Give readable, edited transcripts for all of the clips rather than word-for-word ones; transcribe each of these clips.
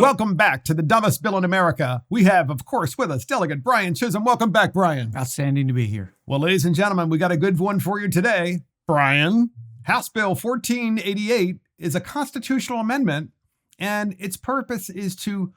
Welcome back to the dumbest bill in America. We have, of course, with us Delegate Brian Chisholm. Welcome back, Brian. Outstanding to be here. Well, ladies and gentlemen, we got a good one for you today. Brian, House Bill 1488 is a constitutional amendment, and its purpose is to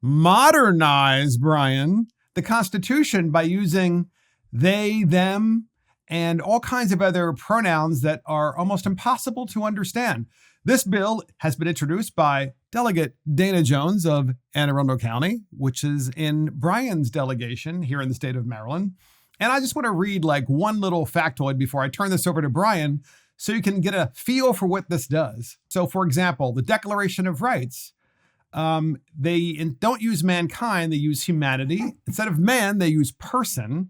modernize, Brian, the Constitution by using they, them, and all kinds of other pronouns that are almost impossible to understand. This bill has been introduced by Delegate Dana Jones of Anne Arundel County, which is in Brian's delegation here in the state of Maryland. And I just want to read like one little factoid before I turn this over to Brian so you can get a feel for what this does. So, for example, the Declaration of Rights, they don't use mankind, they use humanity. Instead of man, they use person.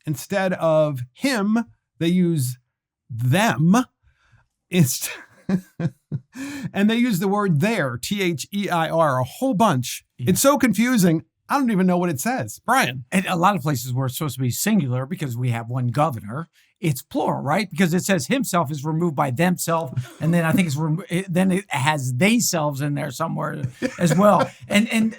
Instead of him, they use them. And they use the word there, T-H-E-I-R, a whole bunch. Yeah. It's so confusing. I don't even know what it says. Brian. And a lot of places where it's supposed to be singular because we have one governor, it's plural, right? Because it says himself is removed by themselves. And then I think then it has theyselves in there somewhere as well. And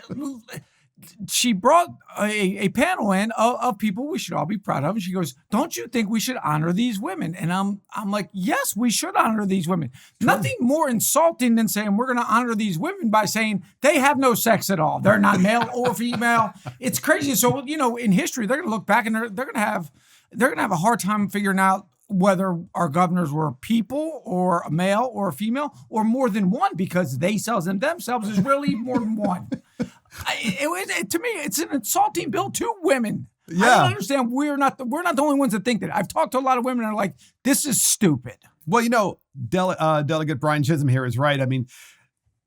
she brought a panel in of people we should all be proud of. And she goes, don't you think we should honor these women? And I'm like, yes, we should honor these women. True. Nothing more insulting than saying we're going to honor these women by saying they have no sex at all. They're not male or female. It's crazy. So, in history, they're going to look back and they're going to have a hard time figuring out whether our governors were people or a male or a female or more than one, because themselves and themselves is really more than one. To me, it's an insulting bill to women. Yeah. I don't understand. We're not the only ones that think that. I've talked to a lot of women and are like, this is stupid. Well, Delegate Brian Chisholm here is right. I mean,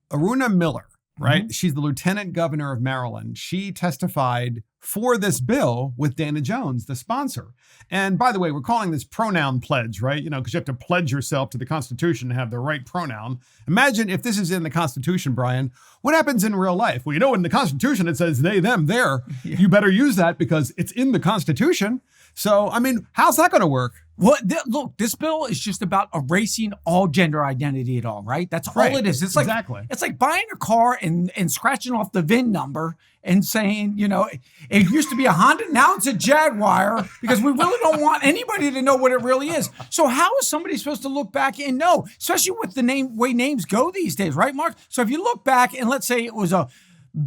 Aruna Miller, right? Mm-hmm. She's the Lieutenant Governor of Maryland. She testified for this bill with Dana Jones, the sponsor. And by the way, we're calling this Pronoun Pledge, right? Because you have to pledge yourself to the Constitution to have the right pronoun. Imagine if this is in the Constitution, Brian, what happens in real life? Well, in the Constitution, it says they, them, there. Yeah. You better use that because it's in the Constitution. So, I mean, how's that going to work? Well, look, this bill is just about erasing all gender identity at all, right? That's all it is. It's like, exactly. It's like buying a car and scratching off the VIN number and saying, it used to be a Honda, now it's a Jaguar, because we really don't want anybody to know what it really is. So how is somebody supposed to look back and know, especially with the way names go these days, right, Mark? So if you look back and let's say it was a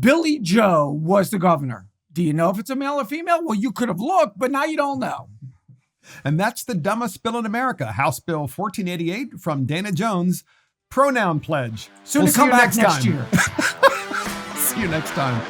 Billy Joe was the governor. Do you know if it's a male or female? Well, you could have looked, but now you don't know. And that's the dumbest bill in America. House Bill 1488 from Dana Jones, Pronoun Pledge. Soon to come back next year. See you next time.